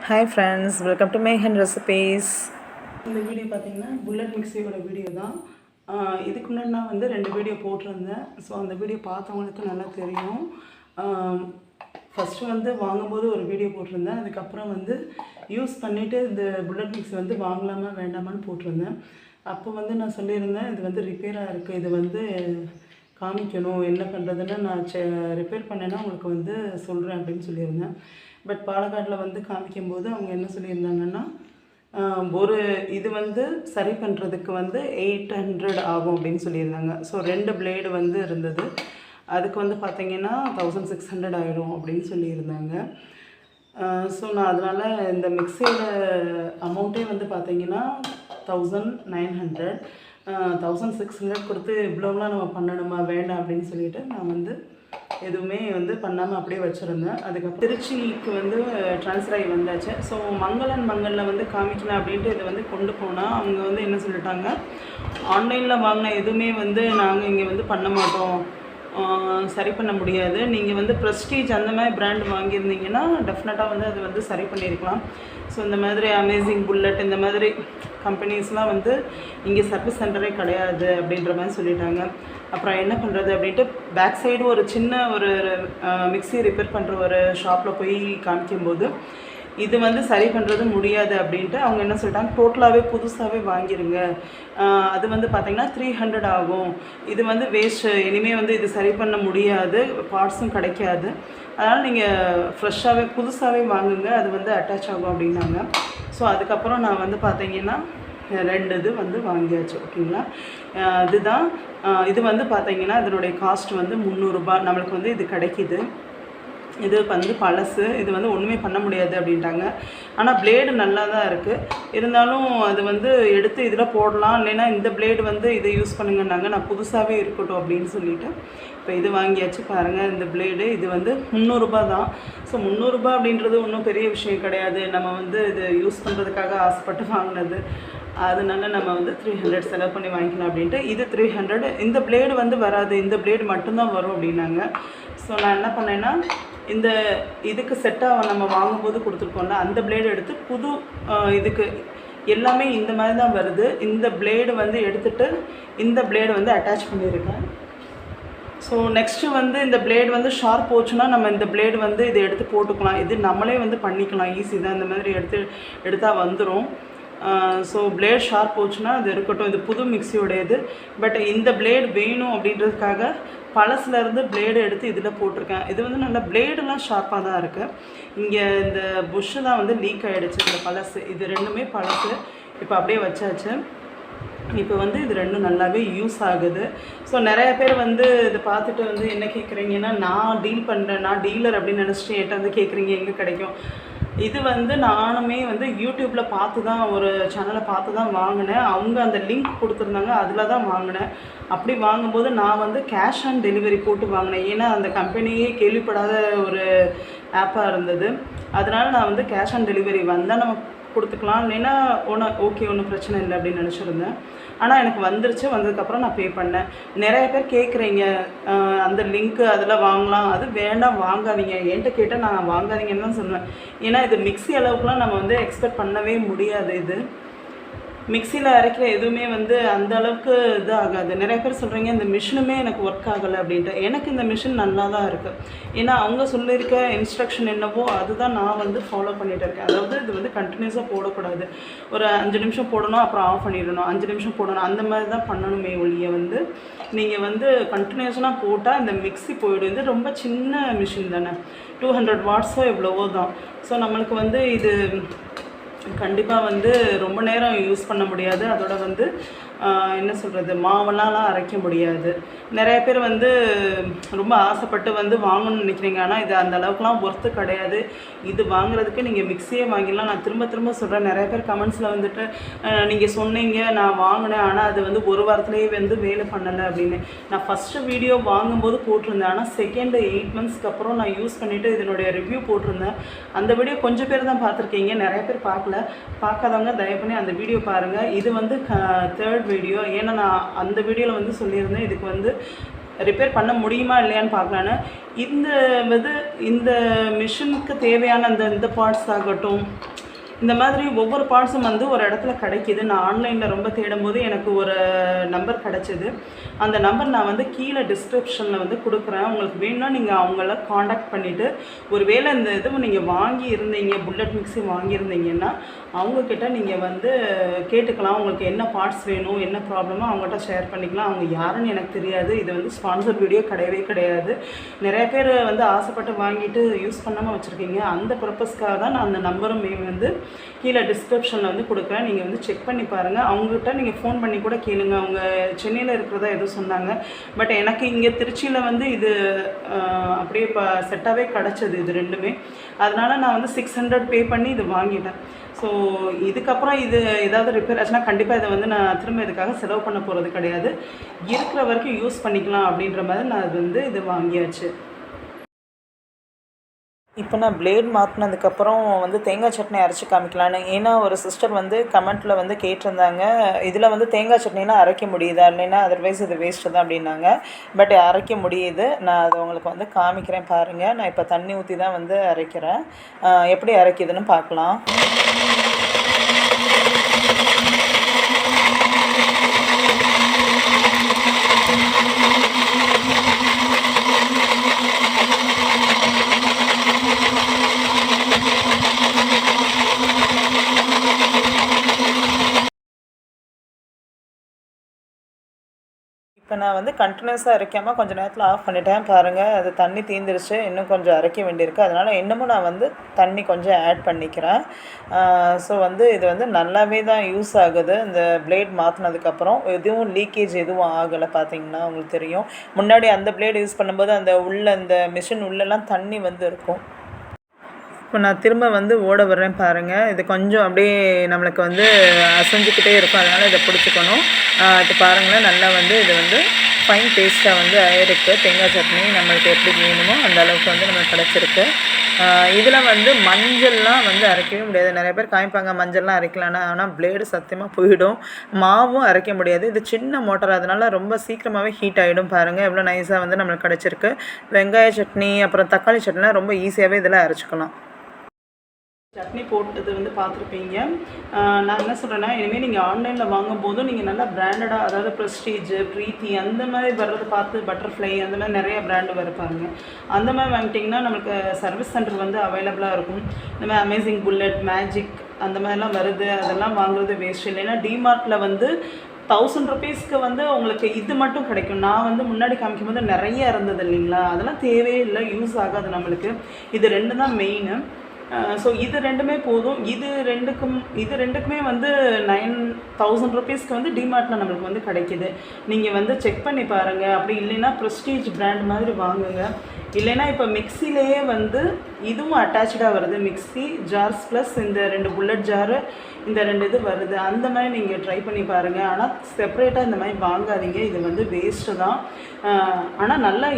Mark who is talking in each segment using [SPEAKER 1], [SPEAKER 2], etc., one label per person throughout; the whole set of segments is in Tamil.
[SPEAKER 1] Hi friends, welcome to Mekan Recipes.
[SPEAKER 2] இந்த வீடியோ பார்த்தீங்கன்னா புல்லட் மிக்ஸியோட வீடியோ தான். இதுக்கு முன்னாடி நான் வந்து 2 வீடியோ போட்டிருந்தேன். ஸோ அந்த வீடியோ பார்த்தவங்களுக்கு நல்லா தெரியும். ஃபஸ்ட்டு வந்து வாங்கும்போது ஒரு வீடியோ போட்டிருந்தேன். அதுக்கப்புறம் வந்து யூஸ் பண்ணிவிட்டு இந்த புல்லட் மிக்ஸி வந்து வாங்கலாமா வேண்டாமான்னு போட்டிருந்தேன். அப்போ வந்து நான் சொல்லியிருந்தேன், இது வந்து ரிப்பேராக இருக்குது, இது வந்து காமிக்கணும், என்ன பண்ணுறதுன்னு நான் ரிப்பேர் பண்ணேன்னா உங்களுக்கு வந்து சொல்கிறேன் அப்படின்னு சொல்லியிருந்தேன். பட் பாலக்காட்டில் வந்து காமிக்கும்போது அவங்க என்ன சொல்லியிருந்தாங்கன்னா, ஒரு இது வந்து சரி பண்ணுறதுக்கு வந்து 800 ஆகும் அப்படின்னு சொல்லியிருந்தாங்க. ஸோ 2 பிளேடு வந்து இருந்தது, அதுக்கு வந்து பார்த்திங்கன்னா 1600 ஆகிடும் அப்படின்னு சொல்லியிருந்தாங்க. ஸோ நான் அதனால் இந்த மிக்சியோட அமௌண்ட்டே வந்து பார்த்திங்கன்னா 1900, 1600 கொடுத்து இவ்வளோலாம் நம்ம பண்ணணுமா வேண்டாம் அப்படின்னு சொல்லிவிட்டு நான் வந்து எதுவுமே வந்து பண்ணாமல் அப்படியே வச்சுருந்தேன். அதுக்கப்புறம் திருச்சிக்கு வந்து ட்ரான்ஸ்ஃபர் ஆகி வந்தாச்சு. ஸோ மங்களில் வந்து காமிக்கலாம் அப்படின்ட்டு இதை வந்து கொண்டு போனால் அவங்க வந்து என்ன சொல்லிட்டாங்க, ஆன்லைனில் வாங்கின எதுவுமே வந்து நாங்கள் இங்கே வந்து பண்ண மாட்டோம், சரி பண்ண முடியாது. நீங்கள் வந்து ப்ரெஸ்டீஜ் அந்த மாதிரி பிராண்ட் வாங்கியிருந்தீங்கன்னா டெஃபினட்டாக வந்து அது வந்து சரி பண்ணியிருக்கலாம். ஸோ இந்த மாதிரி அமேசிங், புல்லட் இந்த மாதிரி கம்பெனிஸ்லாம் வந்து இங்கே சர்வீஸ் சென்டரே கிடையாது அப்படின்ற மாதிரி சொல்லிட்டாங்க. அப்புறம் என்ன பண்ணுறது அப்படின்ட்டு பேக் சைடு ஒரு சின்ன ஒரு மிக்ஸி ரிப்பேர் பண்ணுற ஒரு ஷாப்பில் போய் காமிக்கும்போது இது வந்து சரி பண்ணுறது முடியாது அப்படின்ட்டு அவங்க என்ன சொல்லிட்டாங்க, டோட்டலாகவே புதுசாகவே வாங்கிடுங்க, அது வந்து பார்த்திங்கன்னா 300 ஆகும், இது வந்து வேஸ்ட்டு, இனிமேல் வந்து இது சரி பண்ண முடியாது, பார்ட்ஸும் கிடைக்காது, அதனால் நீங்கள் ஃப்ரெஷ்ஷாகவே புதுசாகவே வாங்குங்க, அது வந்து அட்டாச் ஆகும் அப்படின்னாங்க. ஸோ அதுக்கப்புறம் நான் வந்து பார்த்திங்கன்னா 2 இது வந்து வாங்கியாச்சு. ஓகேங்களா, இதுதான் இது வந்து பார்த்திங்கன்னா இதனுடைய காஸ்ட் வந்து 300 ரூபாய் நம்மளுக்கு வந்து இது கிடைக்கிது. இது வந்து பழசு, இது வந்து ஒன்றுமே பண்ண முடியாது அப்படின்ட்டாங்க. ஆனால் பிளேடு நல்லா தான் இருக்குது, இருந்தாலும் அது வந்து எடுத்து இதில் போடலாம், இல்லைன்னா இந்த பிளேடு வந்து இதை யூஸ் பண்ணுங்கன்னாங்க. நான் புதுசாகவே இருக்கட்டும் அப்படின்னு சொல்லிவிட்டு இப்போ இது வாங்கியாச்சு. பாருங்கள், இந்த பிளேடு இது வந்து 300 ரூபாய் தான். ஸோ 300 ரூபாய் அப்படின்றது ஒன்றும் பெரிய விஷயம் கிடையாது, நம்ம வந்து இது யூஸ் பண்ணுறதுக்காக ஆசைப்பட்டு வாங்கினது, அதனால நம்ம வந்து 300 செலவு பண்ணி வாங்கிக்கலாம் அப்படின்ட்டு. இது 300, இந்த பிளேடு வந்து வராது, இந்த பிளேடு மட்டும்தான் வரும் அப்படின்னாங்க. ஸோ நான் என்ன பண்ணேன்னா, இந்த இதுக்கு செட்டாக நம்ம வாங்கும்போது கொடுத்துருக்கோம்ல அந்த பிளேடு எடுத்து புது இதுக்கு எல்லாமே இந்த மாதிரி தான் வருது, இந்த பிளேடு வந்து எடுத்துகிட்டு இந்த பிளேடு வந்து அட்டாச் பண்ணியிருக்கேன். ஸோ நெக்ஸ்ட்டு வந்து இந்த பிளேடு வந்து ஷார்ப் போச்சுன்னா நம்ம இந்த பிளேடு வந்து இதை எடுத்து போட்டுக்கலாம், இது நம்மளே வந்து பண்ணிக்கலாம், ஈஸி தான், இந்த மாதிரி எடுத்தால் வந்துடும். ஸோ பிளேட் ஷார்ப் போச்சுன்னா அது இருக்கட்டும், இது புது மிக்சியோடையது. பட் இந்த பிளேடு வேணும் அப்படின்றதுக்காக பழசுலேருந்து பிளேடு எடுத்து இதில் போட்டிருக்கேன். இது வந்து நல்லா பிளேடெல்லாம் ஷார்ப்பாக தான் இருக்குது. இங்கே இந்த புஷ்ஷு தான் வந்து லீக் ஆகிடுச்சு, இந்த பழசு, இது ரெண்டுமே பழசு. இப்போ அப்படியே வச்சாச்சு. இப்போ வந்து இது ரெண்டும் நல்லாவே யூஸ் ஆகுது. ஸோ நிறைய பேர் வந்து இதை பார்த்துட்டு வந்து என்ன கேட்குறீங்கன்னா, நான் டீல் பண்ணுறேன், நான் டீலர் அப்படின்னு நினச்சிட்டு என்கிட்ட வந்து கேட்குறீங்க எங்கே கிடைக்கும். இது வந்து நானுமே வந்து யூடியூப்பில் பார்த்து தான், ஒரு சேனலை பார்த்து தான் வாங்கினேன். அவங்க அந்த லிங்க் கொடுத்துருந்தாங்க, அதில் தான் வாங்கினேன். அப்படி வாங்கும்போது நான் வந்து கேஷ் ஆன் டெலிவரி போட்டு வாங்கினேன், ஏன்னா அந்த கம்பெனியே கேள்விப்படாத ஒரு ஆப்பாக இருந்தது. அதனால் நான் வந்து கேஷ் ஆன் டெலிவரி வந்தால் நம்ம கொடுத்துக்கலாம், இல்லைன்னா ஒன்றும் பிரச்சனை இல்லை அப்படின்னு நினச்சிருந்தேன். ஆனால் எனக்கு வந்துருச்சு, வந்ததுக்கப்புறம் நான் பே பண்ணேன். நிறைய பேர் கேட்குறீங்க அந்த லிங்க்கு அதில் வாங்கலாம், அது வேண்டாம் வாங்காதீங்க, என்கிட்ட கேட்டால் நான் வாங்காதீங்கன்னு தான் சொல்லுவேன். ஏன்னா இது மிக்ஸி அளவுக்குலாம் நம்ம வந்து எக்ஸ்பெக்ட் பண்ணவே முடியாது. இது மிக்சியில் அரைக்கிற எதுவுமே வந்து அந்த அளவுக்கு இது ஆகாது. நிறைய பேர் சொல்கிறீங்க இந்த மிஷினுமே எனக்கு ஒர்க் ஆகலை அப்படின்ட்டு. எனக்கு இந்த மிஷின் நல்லா தான் இருக்குது, ஏன்னா அவங்க சொல்லியிருக்க இன்ஸ்ட்ரக்ஷன் என்னவோ அதுதான் நான் வந்து ஃபாலோ பண்ணிகிட்டு இருக்கேன். அதாவது இது வந்து கண்டினியூஸாக போடக்கூடாது, ஒரு 5 நிமிஷம் போடணும், அப்புறம் ஆஃப் பண்ணிடணும், 5 நிமிஷம் போடணும், அந்த மாதிரி தான் பண்ணணுமே ஒழிய வந்து நீங்கள் வந்து கண்டினியூஸாக போட்டால் இந்த மிக்ஸி போயிடும். இது ரொம்ப சின்ன மிஷின் தானே, 200 வாட்ஸோ எவ்வளவோ தான். ஸோ நம்மளுக்கு வந்து இது கண்டிப்பாக வந்து ரொம்ப நேரம் யூஸ் பண்ண முடியாது. அதோட வந்து என்ன சொல்கிறது, மாவெல்லாம் அரைக்க முடியாது. நிறைய பேர் வந்து ரொம்ப ஆசைப்பட்டு வந்து வாங்கணும்னு நினைக்கிறீங்க, ஆனால் இது அந்த அளவுக்குலாம் ஒர்த்து கிடையாது. இது வாங்குறதுக்கு நீங்கள் மிக்ஸியே வாங்கிடலாம். நான் திரும்ப சொல்கிறேன், நிறைய பேர் கமெண்ட்ஸில் வந்துட்டு நீங்கள் சொன்னீங்க நான் வாங்கினேன், ஆனால் அது வந்து ஒரு வாரத்துலேயே வந்து வேலை பண்ணலை அப்படின்னு. நான் ஃபஸ்ட்டு வீடியோ வாங்கும்போது போட்டிருந்தேன், ஆனால் செகண்ட் 8 மந்த்ஸ்க்கு அப்புறம் நான் யூஸ் பண்ணிவிட்டு இதனுடைய ரிவ்யூ போட்டிருந்தேன். அந்த வீடியோ கொஞ்சம் பேர் தான் பார்த்துருக்கீங்க, நிறைய பேர் பார்க்காதவங்க தயவு பண்ணி அந்த வீடியோ பாருங்கள். இது வந்து 3rd வீடியோ, ஏன்னா நான் அந்த வீடியோவில் வந்து சொல்லியிருந்தேன் இதுக்கு வந்து ரிப்பேர் பண்ண முடியுமா இல்லையான்னு பார்க்கலான்னு. இந்த மிஷினுக்கு தேவையான இந்த பார்ட்ஸ் ஆகட்டும், இந்த மாதிரி ஒவ்வொரு பார்ட்ஸும் வந்து ஒரு இடத்துல கிடைக்கிது. நான் ஆன்லைனில் ரொம்ப தேடும்போது எனக்கு ஒரு நம்பர் கிடச்சிது. அந்த நம்பர் நான் வந்து கீழே டிஸ்கிரிப்ஷனில் வந்து கொடுக்குறேன். உங்களுக்கு வேணும்னா நீங்கள் அவங்கள காண்டாக்ட் பண்ணிவிட்டு, ஒரு வேளை இந்த இதுவும் நீங்கள் வாங்கியிருந்தீங்க, புல்லட் மிக்ஸி வாங்கியிருந்தீங்கன்னா அவங்கக்கிட்ட நீங்கள் வந்து கேட்டுக்கலாம். உங்களுக்கு என்ன பார்ட்ஸ் வேணும், என்ன ப்ராப்ளமோ அவங்கள்ட்ட ஷேர் பண்ணிக்கலாம். அவங்க யாருன்னு எனக்கு தெரியாது. இது வந்து ஸ்பான்சர் வீடியோ கிடையவே கிடையாது. நிறைய பேர் வந்து ஆசைப்பட்டு வாங்கிட்டு யூஸ் பண்ணாமல் வச்சுருக்கீங்க. அந்த பர்பஸ்க்காக தான் நான் அந்த நம்பரும் வந்து கீழே டிஸ்கிரிப்ஷனில் வந்து கொடுக்குறேன். நீங்கள் வந்து செக் பண்ணி பாருங்கள். அவங்ககிட்ட நீங்கள் ஃபோன் பண்ணி கூட கேளுங்க. அவங்க சென்னையில் இருக்கிறதா எதுவும் சொன்னாங்க. பட் எனக்கு இங்கே திருச்சியில் வந்து இது அப்படியே செட்டாகவே கிடச்சிது இது ரெண்டுமே. அதனால் நான் வந்து 600 பே பண்ணி இது வாங்கிட்டேன். ஸோ இதுக்கப்புறம் இது ஏதாவது ரிப்பேர் ஆச்சுன்னா கண்டிப்பாக இதை வந்து நான் திரும்ப இதுக்காக செலவு பண்ண போகிறது கிடையாது. இருக்கிற வரைக்கும் யூஸ் பண்ணிக்கலாம் அப்படின்ற மாதிரி நான் இது வாங்கியாச்சு.
[SPEAKER 1] இப்போ நான் பிளேட் மாற்றினதுக்கப்புறம் வந்து தேங்காய் சட்னி அரைச்சி காமிக்கலான்னு. ஏன்னா ஒரு சிஸ்டர் வந்து கமெண்ட்டில் வந்து கேட்டிருந்தாங்க, இதில் வந்து தேங்காய் சட்னிலாம் அரைக்க முடியுதா, இல்லைன்னா அதர்வைஸ் இது வேஸ்ட்டு தான் அப்படின்னாங்க. பட் அரைக்க முடியுது. நான் அதை உங்களுக்கு வந்து காமிக்கிறேன் பாருங்கள். நான் இப்போ தண்ணி ஊற்றி தான் வந்து அரைக்கிறேன். எப்படி அரைக்குதுன்னு பார்க்கலாம். இப்போ நான் வந்து கண்டினியூஸாக அரைக்காமல் கொஞ்சம் நேரத்தில் ஆஃப் பண்ணிட்டேன் பாருங்கள். அது தண்ணி தீர்ந்துருச்சு. இன்னும் கொஞ்சம் அரைக்க வேண்டியிருக்கு. அதனால் இன்னமும் நான் வந்து தண்ணி கொஞ்சம் ஆட் பண்ணிக்கிறேன். ஸோ வந்து இது வந்து நல்லாவே தான் யூஸ் ஆகுது. இந்த பிளேட் மாற்றினதுக்கப்புறம் எதுவும் லீக்கேஜ் எதுவும் ஆகலை. பார்த்தீங்கன்னா உங்களுக்கு தெரியும். முன்னாடி அந்த பிளேட் யூஸ் பண்ணும்போது அந்த மிஷின் உள்ளெல்லாம் தண்ணி வந்து இருக்கும். இப்போ நான் திரும்ப வந்து ஓட வர்றேன் பாருங்கள். இது கொஞ்சம் அப்படியே நம்மளுக்கு வந்து அசைஞ்சிக்கிட்டே இருக்கும். அதனால் இதை பிடிச்சிக்கணும். இப்போ பாருங்களேன், நல்லா வந்து இது வந்து ஃபைன் டேஸ்ட்டாக வந்து ஆயிருக்கு. தேங்காய் சட்னி நம்மளுக்கு எப்படி வேணுமோ அந்த அளவுக்கு வந்து நம்மளுக்கு கிடச்சிருக்கு. இதில் வந்து மஞ்சள்லாம் வந்து அரைக்கவே முடியாது. நிறைய பேர் காமிப்பாங்க மஞ்சள்லாம் அரைக்கலான்னு. ஆனால் பிளேடு சத்தியமாக போயிடும். மாவும் அரைக்க முடியாது. இது சின்ன மோட்டார், அதனால ரொம்ப சீக்கிரமாகவே ஹீட் ஆகிடும். பாருங்கள் எவ்வளோ நைஸாக வந்து நம்மளுக்கு கிடச்சிருக்கு. வெங்காய சட்னி அப்புறம் தக்காளி சட்னிலாம் ரொம்ப ஈஸியாகவே இதில் அரைச்சிக்கலாம்.
[SPEAKER 2] சட்னி போட்டது வந்து பார்த்துருப்பீங்க. நான் என்ன சொல்கிறேன்னா, இனிமேல் நீங்கள் ஆன்லைனில் வாங்கும்போதும் நீங்கள் நல்லா பிராண்டடாக, அதாவது ப்ரெஸ்டீஜ், ப்ரீத்தி அந்த மாதிரி வர்றது பார்த்து, பட்டர்ஃப்ளை அந்த மாதிரி நிறைய பிராண்டு வருப்பாங்க. அந்த மாதிரி வாங்கிட்டிங்கன்னா நம்மளுக்கு சர்வீஸ் சென்டர் வந்து அவைலபிளாக இருக்கும். இந்த மாதிரி அமேசிங், புல்லட், மேஜிக் அந்த மாதிரிலாம் வருது. அதெல்லாம் வாங்குறது வேஸ்ட். இல்லைன்னா டிமார்ட்டில் வந்து 1000 rupeesக்கு வந்து உங்களுக்கு இது மட்டும் கிடைக்கும். நான் வந்து முன்னாடி காமிக்கும் போது நிறைய இருந்தது இல்லைங்களா, அதெல்லாம் தேவையே இல்லை, யூஸ் ஆகாது நம்மளுக்கு. இது 2 தான் மெயினு. ஸோ இது ரெண்டுமே போதும். இது ரெண்டுக்குமே வந்து 9000 rupeesக்கு வந்து டிமார்ட்டில் நம்மளுக்கு வந்து கிடைக்கிது. நீங்கள் வந்து செக் பண்ணி பாருங்கள். அப்படி இல்லைன்னா ப்ரெஸ்டீஜ் பிராண்ட் மாதிரி வாங்குங்க. இல்லைன்னா இப்போ மிக்சிலேயே வந்து இதுவும் அட்டாச்சாக வருது. மிக்சி ஜார்ஸ் ப்ளஸ் இந்த 2 புல்லட் ஜாரு, இந்த 2 இது வருது. அந்த மாதிரி நீங்கள் ட்ரை பண்ணி பாருங்கள். ஆனால் செப்பரேட்டாக இந்த மாதிரி வாங்காதீங்க. இது வந்து வேஸ்ட்டு தான். ஆனால் நல்லா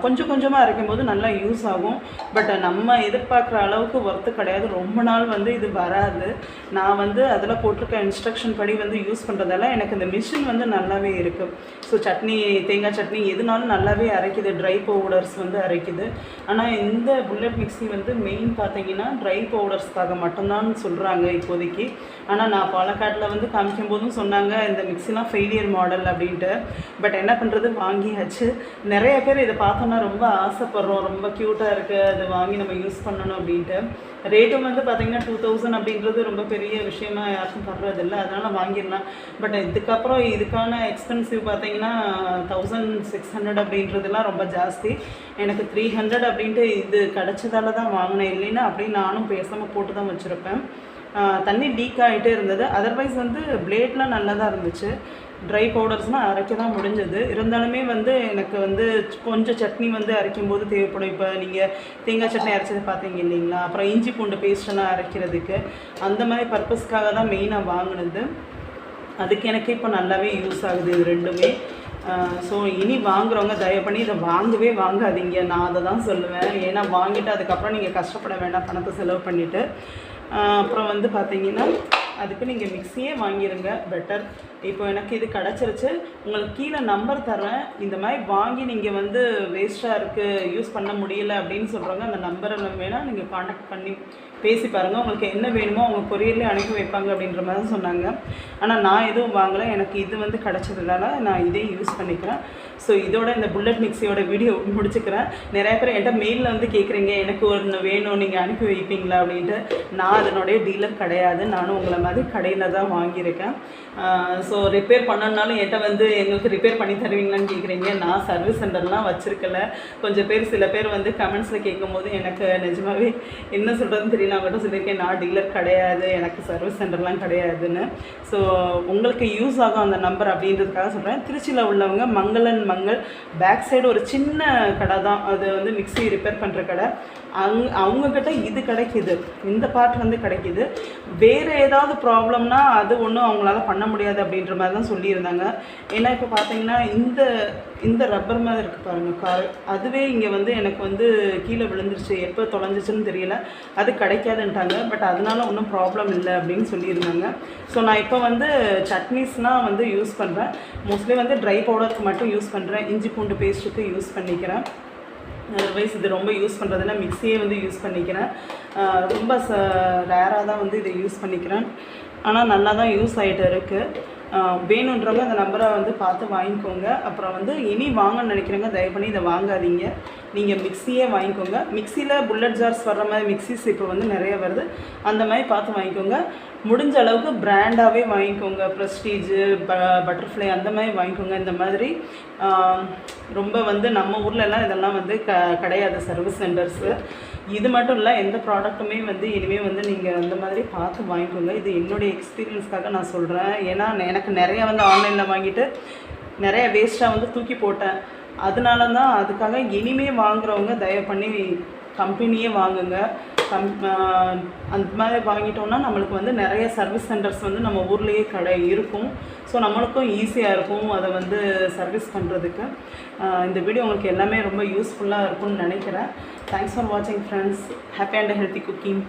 [SPEAKER 2] கொஞ்சம் கொஞ்சமாக அரைக்கும் போது நல்லா யூஸ் ஆகும். பட் நம்ம எதிர்பார்க்குற அளவுக்கு ஒர்த்து கிடையாது. ரொம்ப நாள் வந்து இது வராது. நான் வந்து அதில் போட்டிருக்க இன்ஸ்ட்ரக்ஷன் படி வந்து யூஸ் பண்ணுறதால எனக்கு இந்த மிஷின் வந்து நல்லாவே இருக்குது. ஸோ சட்னி, தேங்காய் சட்னி எதுனாலும் நல்லாவே அரைக்குது. ட்ரை பவுடர்ஸ் வந்து அரைக்குது. ஆனால் இந்த புல்லட் மிக்ஸி வந்து மெயின் பார்த்தீங்கன்னா ட்ரை பவுடர்ஸ்க்காக மட்டும்தான் சொல்கிறாங்க இப்போதைக்கு. ஆனால் நான் பாலக்காட்டில் வந்து காமிக்கும் போதும் சொன்னாங்க இந்த மிக்ஸிலாம் ஃபெயிலியர் மாடல் அப்படின்ட்டு. பட் என்ன பண்ணுறது, வாங்கியாச்சு. நிறைய பேர் இதை பார்த்தோன்னா ரொம்ப ஆசைப்படுறோம், ரொம்ப க்யூட்டாக இருக்குது, அது வாங்கி நம்ம யூஸ் பண்ணணும் அப்படின்ட்டு. ரேட்டும் வந்து பார்த்திங்கன்னா 2000 அப்படின்றது ரொம்ப பெரிய விஷயமா யாருக்கும் படுறதில்லை. அதனால் வாங்கிடலாம். பட் இதுக்கான எக்ஸ்பென்சிவ் பார்த்திங்கன்னா 1600 அப்படின்றதுலாம் ரொம்ப ஜாஸ்தி. எனக்கு 300 அப்படின்ட்டு இது கிடச்சதால தான் வாங்கினேன். இல்லைன்னா அப்படியே நானும் பேசாமல் போட்டு தான் வச்சுருப்பேன். தண்ணி லீக் ஆகிட்டே இருந்தது. அதர்வைஸ் வந்து பிளேட்லாம் நல்லா தான் இருந்துச்சு. ட்ரை பவுடர்ஸ்னால் அரைக்க தான் முடிஞ்சது. இருந்தாலுமே வந்து எனக்கு வந்து கொஞ்சம் சட்னி வந்து அரைக்கும்போது தேவைப்படும். இப்போ நீங்கள் தேங்காய் சட்னி அரைச்சது பார்த்தீங்க இல்லைங்களா, அப்புறம் இஞ்சி பூண்டு பேஸ்ட்டெல்லாம் அரைக்கிறதுக்கு அந்த மாதிரி பர்பஸ்க்காக தான் மெயினாக வாங்கினது. அதுக்கு எனக்கு இப்போ நல்லாவே யூஸ் ஆகுது இது ரெண்டுமே. ஸோ இனி வாங்குறவங்க தயவு பண்ணி இதை வாங்காதீங்க. நான் அதை தான் சொல்லுவேன். ஏன்னா வாங்கிட்டு அதுக்கப்புறம் நீங்கள் கஷ்டப்பட வேண்டாம் பணத்தை செலவு பண்ணிவிட்டு. அப்புறம் வந்து பார்த்திங்கன்னா அதுக்கு நீங்கள் மிக்ஸியே வாங்கிடுங்க பெட்டர். இப்போ எனக்கு இது கிடச்சிருச்சு. உங்களுக்கு கீழே நம்பர் தரேன். இந்த மாதிரி வாங்கி நீங்கள் வந்து வேஸ்ட்டாக இருக்குது, யூஸ் பண்ண முடியல அப்படின்னு சொல்கிறாங்க. அந்த நம்பரை வேணால் நீங்கள் காண்டாக்ட் பண்ணி பேசி பாருங்கள். உங்களுக்கு என்ன வேணுமோ அவங்க கொரியர்லேயே அனுப்பி வைப்பாங்க அப்படின்ற மாதிரி தான் சொன்னாங்க. ஆனால் நான் எதுவும் வாங்கலை. எனக்கு இது வந்து கிடச்சதுனால நான் இதே யூஸ் பண்ணிக்கிறேன். ஸோ இதோட இந்த புல்லட் மிக்ஸியோட வீடியோ முடிச்சுக்கிறேன். நிறைய பேர் என்கிட்ட மெயிலில் வந்து கேட்குறீங்க, எனக்கு ஒன்று வேணும், நீங்கள் அனுப்பி வைப்பீங்களா அப்படின்ட்டு. நான் அதனுடைய டீலர் கிடையாது. நானும் உங்களை மாதிரி கடையில் தான் வாங்கியிருக்கேன். ஸோ ரிப்பேர் பண்ணனாலும் என்கிட்ட வந்து எங்களுக்கு ரிப்பேர் பண்ணி தருவீங்களான்னு கேட்குறீங்க. நான் சர்வீஸ் சென்டர்லாம் வச்சுருக்கல. கொஞ்சம் பேர் சில பேர் வந்து கமெண்ட்ஸில் கேட்கும்போது எனக்கு நிஜமாகவே என்ன சொல்கிறதுன்னு தெரியல. அவங்கள்ட்ட சொல்லியிருக்கேன், நான் டீலர் கிடையாது, எனக்கு சர்வீஸ் சென்டர்லாம் கிடையாதுன்னு. ஸோ உங்களுக்கு யூஸ் ஆகும் அந்த நம்பர் அப்படின்றதுக்காக சொல்கிறேன். திருச்சியில் உள்ளவங்க மங்களன் மங்கள் பேக் சைடு ஒரு சின்ன கடை தான், அது வந்து மிக்ஸி ரிப்பேர் பண்ணுற கடை. அவங்கக்கிட்ட இது கிடைக்கிது, இந்த பார்ட் வந்து கிடைக்கிது. வேறு ஏதாவது ப்ராப்ளம்னா அது ஒன்றும் அவங்களால பண்ண முடியாது அப்படின்ற மாதிரி தான் சொல்லியிருந்தாங்க. ஏன்னா இப்போ பார்த்தீங்கன்னா இந்த ரப்பர் மாதிரி இருக்குது பாருங்கள் கார், அதுவே இங்கே வந்து எனக்கு வந்து கீழே விழுந்துருச்சு, எப்போ தொலைஞ்சிச்சுன்னு தெரியல, அது கிடைக்காதுன்ட்டாங்க. பட் அதனால ஒன்றும் ப்ராப்ளம் இல்லை அப்படின்னு சொல்லியிருந்தாங்க. ஸோ நான் இப்போ வந்து சட்னிஸ்னால் வந்து யூஸ் பண்ணுறேன். மோஸ்ட்லி வந்து ட்ரை பவுடருக்கு மட்டும் யூஸ் பண்ணுறேன். இஞ்சி பூண்டு பேஸ்ட்டுக்கு யூஸ் பண்ணிக்கிறேன். அதர்வைஸ் இது ரொம்ப யூஸ் பண்ணுறதுனா மிக்ஸியே வந்து யூஸ் பண்ணிக்கிறேன். ரொம்ப ரேராக தான் வந்து இதை யூஸ் பண்ணிக்கிறேன். ஆனால் நல்லா தான் யூஸ் ஆகிட்டு இருக்குது. வேணுன்றவங்க அந்த நம்பரை வந்து பார்த்து வாங்கிக்கோங்க. அப்புறம் வந்து இனி வாங்கன்னு நினைக்கிறேங்க, தயவு பண்ணி இதை வாங்காதீங்க. நீங்கள் மிக்ஸியே வாங்கிக்கோங்க. மிக்ஸியில் புல்லட் ஜார்ஸ் வர்ற மாதிரி மிக்ஸிஸ் இப்போ வந்து நிறைய வருது. அந்த மாதிரி பார்த்து வாங்கிக்கோங்க. முடிஞ்ச அளவுக்கு பிராண்டாகவே வாங்கிக்கோங்க. ப்ரெஸ்டீஜு, பட்டர்ஃப்ளை அந்த மாதிரி வாங்கிக்கோங்க. இந்த மாதிரி ரொம்ப வந்து நம்ம ஊர்லெலாம் இதெல்லாம் வந்து கிடையாது சர்வீஸ் சென்டர்ஸு. இது மட்டும் இல்லை, எந்த ப்ராடக்ட்டுமே வந்து இனிமேல் வந்து நீங்கள் அந்த மாதிரி பார்த்து வாங்கிக்கோங்க. இது என்னுடைய எக்ஸ்பீரியன்ஸ்க்காக நான் சொல்கிறேன். ஏன்னா எனக்கு நிறையா வந்து ஆன்லைனில் வாங்கிட்டு நிறைய வேஸ்ட்டாக வந்து தூக்கி போட்டேன். அதனால தான் அதுக்காக இனிமேல் வாங்குகிறவங்க தயவு பண்ணி கம்பெனியே வாங்குங்க. அந்த மாதிரி வாங்கிட்டோம்னா நம்மளுக்கு வந்து நிறைய சர்வீஸ் சென்டர்ஸ் வந்து நம்ம ஊர்லேயே கடை இருக்கும். ஸோ நம்மளுக்கும் ஈஸியாக இருக்கும் அதை வந்து சர்வீஸ் பண்ணுறதுக்கு. இந்த வீடியோ உங்களுக்கு எல்லாமே ரொம்ப யூஸ்ஃபுல்லாக இருக்கும்னு நினைக்கிறேன். தேங்க்ஸ் ஃபார் வாட்சிங் friends. Happy and healthy cooking.